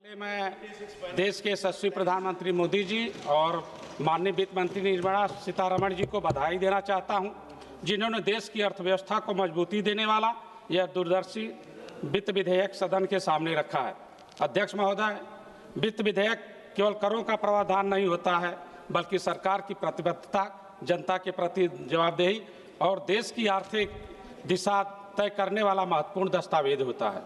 मैं देश के यशस्वी प्रधानमंत्री मोदी जी और माननीय वित्त मंत्री निर्मला सीतारमण जी को बधाई देना चाहता हूं, जिन्होंने देश की अर्थव्यवस्था को मजबूती देने वाला यह दूरदर्शी वित्त विधेयक सदन के सामने रखा है। अध्यक्ष महोदय, वित्त विधेयक केवल करों का प्रावधान नहीं होता है, बल्कि सरकार की प्रतिबद्धता, जनता के प्रति जवाबदेही और देश की आर्थिक दिशा तय करने वाला महत्वपूर्ण दस्तावेज होता है।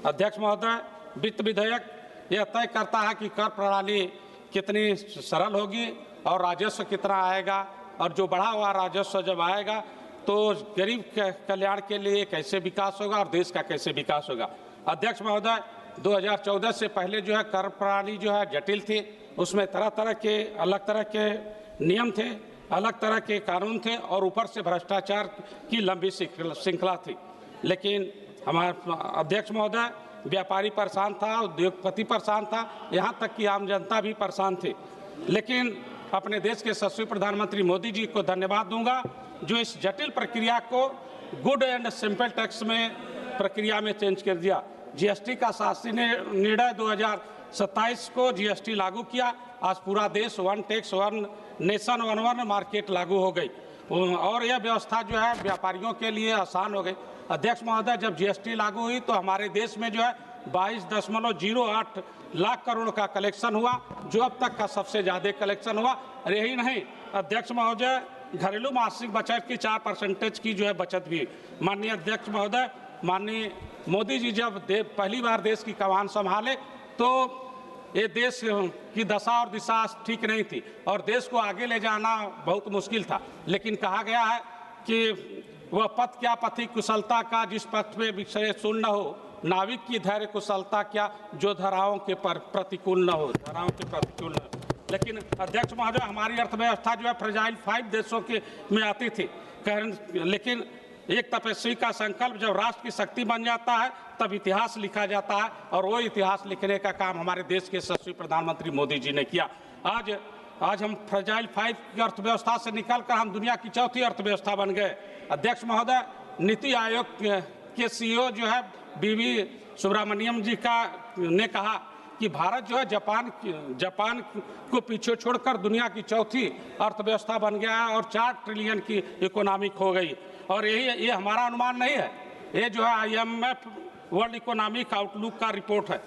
अध्यक्ष महोदय, वित्त विधेयक यह तय करता है कि कर प्रणाली कितनी सरल होगी और राजस्व कितना आएगा, और जो बढ़ा हुआ राजस्व जब आएगा तो गरीब के कल्याण के लिए कैसे विकास होगा और देश का कैसे विकास होगा। अध्यक्ष महोदय, 2014 से पहले जो है कर प्रणाली जो है जटिल थी, उसमें तरह तरह के नियम थे, अलग तरह के कानून थे और ऊपर से भ्रष्टाचार की लंबी श्रृंखला थी। लेकिन हमारे अध्यक्ष महोदय, व्यापारी परेशान था, उद्योगपति परेशान था, यहाँ तक कि आम जनता भी परेशान थी। लेकिन अपने देश के यशस्वी प्रधानमंत्री मोदी जी को धन्यवाद दूंगा, जो इस जटिल प्रक्रिया को गुड एंड सिंपल टैक्स में प्रक्रिया में चेंज कर दिया। जीएसटी का शासी निर्णय 2027 को जीएसटी लागू किया। आज पूरा देश one tax one nation one market लागू हो गई और यह व्यवस्था जो है व्यापारियों के लिए आसान हो गई। अध्यक्ष महोदय, जब जीएसटी लागू हुई तो हमारे देश में जो है 22.08 लाख करोड़ का कलेक्शन हुआ, जो अब तक का सबसे ज़्यादा कलेक्शन हुआ। यही नहीं अध्यक्ष महोदय, घरेलू मासिक बचत की 4% की जो है बचत भी। माननीय अध्यक्ष महोदय, माननीय मोदी जी जब पहली बार देश की कमान संभाले तो ये देश की दशा और दिशा ठीक नहीं थी और देश को आगे ले जाना बहुत मुश्किल था। लेकिन कहा गया है कि वह पथ क्या पथी कुशलता का, जिस पथ पे विषय शून्य न हो, नाविक की धैर्य कुशलता क्या, जो धाराओं के प्रतिकूल न हो, धाराओं के प्रतिकूल न हो। लेकिन अध्यक्ष महोदय, हमारी अर्थव्यवस्था जो है फ्रेजाइल 5 देशों के में आती थी, लेकिन एक तपस्वी का संकल्प जब राष्ट्र की शक्ति बन जाता है तब इतिहास लिखा जाता है, और वो इतिहास लिखने का काम हमारे देश के यशस्वी प्रधानमंत्री मोदी जी ने किया। आज हम फ्रेजाइल 5 की अर्थव्यवस्था से निकलकर हम दुनिया की चौथी अर्थव्यवस्था बन गए। अध्यक्ष महोदय, नीति आयोग के सीईओ जो है वी सुब्रमण्यम जी ने कहा कि भारत जो है जापान को पीछे छोड़कर दुनिया की चौथी अर्थव्यवस्था बन गया है और 4 ट्रिलियन की इकोनॉमिक हो गई। और ये हमारा अनुमान नहीं है, ये जो है IMF वर्ल्ड इकोनॉमिक आउटलुक का रिपोर्ट है।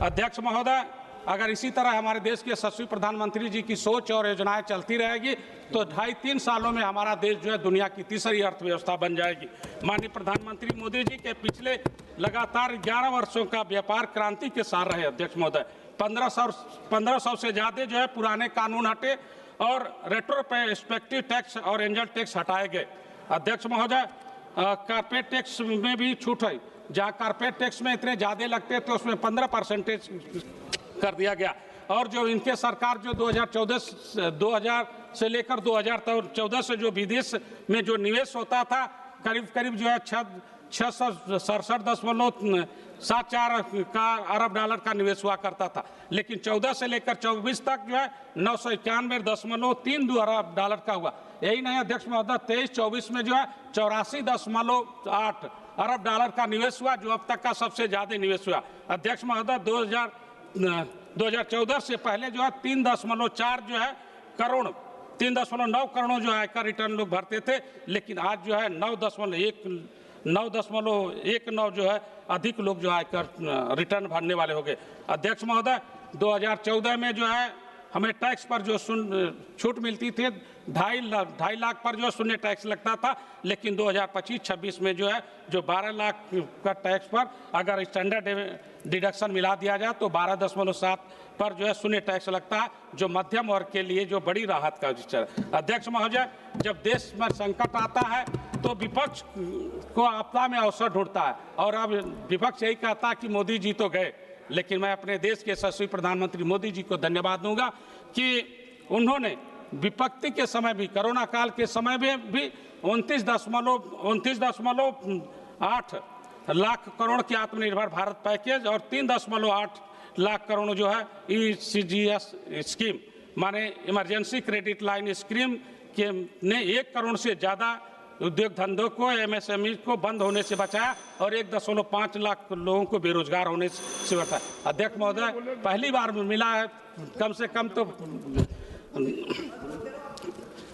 अध्यक्ष महोदय, अगर इसी तरह हमारे देश के यशस्वी प्रधानमंत्री जी की सोच और योजनाएं चलती रहेगी तो 2.5-3 सालों में हमारा देश जो है दुनिया की तीसरी अर्थव्यवस्था बन जाएगी। माननीय प्रधानमंत्री मोदी जी के पिछले लगातार 11 वर्षों का व्यापार क्रांति के सार रहे। अध्यक्ष महोदय, 1500 से ज़्यादा जो है पुराने कानून हटे और रेट्रोस्पेक्टिव टैक्स और एंजल टैक्स हटाए गए। अध्यक्ष महोदय, कारपेट टैक्स में भी छूट है, जहाँ कारपेट टैक्स में इतने ज़्यादा लगते थे उसमें 15% कर दिया गया। और जो इनके सरकार जो 2000 से लेकर 2014 से जो विदेश में जो निवेश होता था, करीब जो है 667.74 अरब डॉलर का निवेश हुआ करता था। लेकिन 14 से लेकर 24 तक जो है 991.32 अरब डॉलर का हुआ। यही नहीं अध्यक्ष महोदय, 23-24 में जो है 84.8 अरब डॉलर का निवेश हुआ, जो अब तक का सबसे ज्यादा निवेश हुआ। अध्यक्ष महोदय, 2014 से पहले जो है 3.4 जो है करोड़ 3.9 करोड़ जो आयकर रिटर्न लोग भरते थे, लेकिन आज जो है 9.19 जो है अधिक लोग जो आयकर रिटर्न भरने वाले हो गए। अध्यक्ष महोदय, 2014 में जो है हमें टैक्स पर जो छूट मिलती थी 2.5 लाख पर जो शून्य टैक्स लगता था, लेकिन 2025-26 में जो है जो 12 लाख का टैक्स पर अगर स्टैंडर्ड डिडक्शन मिला दिया जाए तो 12.7 पर जो है शून्य टैक्स लगता है, जो मध्यम वर्ग के लिए जो बड़ी राहत का विषय है। अध्यक्ष महोदय, जब देश में संकट आता है तो विपक्ष को आपदा में अवसर ढूंढता है, और अब विपक्ष यही कहता है कि मोदी जी तो गए। लेकिन मैं अपने देश के यशस्वी प्रधानमंत्री मोदी जी को धन्यवाद दूंगा कि उन्होंने विपत्ति के समय भी, कोरोना काल के समय में भी 29.8 लाख करोड़ के आत्मनिर्भर भारत पैकेज और 3.8 लाख करोड़ जो है ECGS स्कीम माने इमरजेंसी क्रेडिट लाइन स्कीम के ने 1 करोड़ से ज़्यादा उद्योग धंधों को, एमएसएमई को बंद होने से बचाया और 1.5 लाख लोगों को बेरोजगार होने से बचाया। अध्यक्ष महोदय, पहली बार मिला है कम से कम तो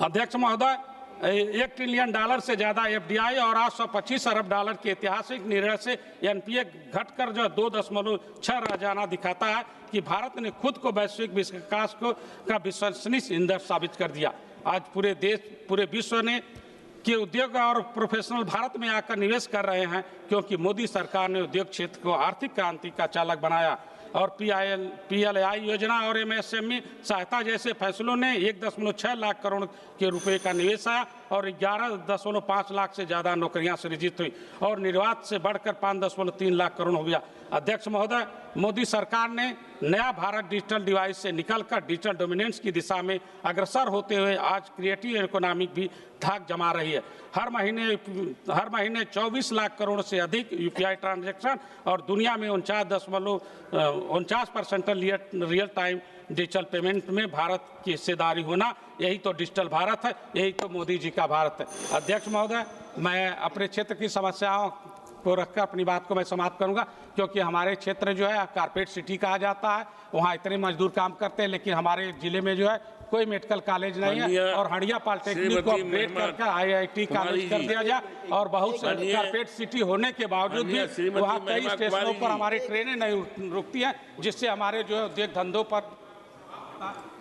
अध्यक्ष महोदय, $1 ट्रिलियन से ज्यादा एफडीआई और $825 अरब के ऐतिहासिक निर्णय से एनपीए घटकर जो 2.6 रह जाना दिखाता है कि भारत ने खुद को वैश्विक विकास का विश्वसनीय ईंधन साबित कर दिया। आज पूरे विश्व ने कि उद्योग और प्रोफेशनल भारत में आकर निवेश कर रहे हैं, क्योंकि मोदी सरकार ने उद्योग क्षेत्र को आर्थिक क्रांति का चालक बनाया और पीएलआई योजना और एमएसएमई सहायता जैसे फैसलों ने 1.6 लाख करोड़ के रुपए का निवेश आया और 11.5 लाख से ज्यादा नौकरियां सृजित हुई और निर्यात से बढ़कर 5.3 लाख करोड़ हो गया। अध्यक्ष महोदय, मोदी सरकार ने नया भारत डिजिटल डिवाइस से निकलकर डिजिटल डोमिनेंस की दिशा में अग्रसर होते हुए आज क्रिएटिव इकोनॉमी भी धाक जमा रही है। हर महीने 24 लाख करोड़ से अधिक यूपीआई ट्रांजैक्शन और दुनिया में 49% रियल टाइम डिजिटल पेमेंट में भारत की हिस्सेदारी होना, यही तो डिजिटल भारत है, यही तो मोदी जी का भारत है। अध्यक्ष महोदय, मैं अपने क्षेत्र की समस्याओं को रखकर अपनी बात को मैं समाप्त करूंगा, क्योंकि हमारे क्षेत्र जो है कारपेट सिटी कहा जाता है, वहाँ इतने मजदूर काम करते हैं, लेकिन हमारे जिले में जो है कोई मेडिकल कॉलेज नहीं है और हंडिया पॉलिटेक्निक को अपग्रेड करके IIT कॉलेज कर दिया जाए और बहुत से कारपेट सिटी होने के बावजूद भी वहाँ कई स्टेशनों पर हमारी ट्रेनें नहीं रुकती हैं, जिससे हमारे जो है उद्योग धंधों पर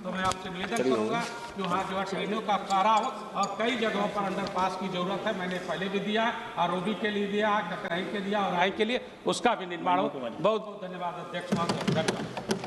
तो मैं आपसे निवेदन करूंगा कि वहाँ जो है ट्रेनों का कारा हो और कई जगहों पर अंडरपास की जरूरत है। मैंने पहले भी दिया, आरओबी के लिए दिया, ककराई के दिया और आई के लिए, उसका भी निर्माण हो। बहुत बहुत धन्यवाद अध्यक्ष महोदय।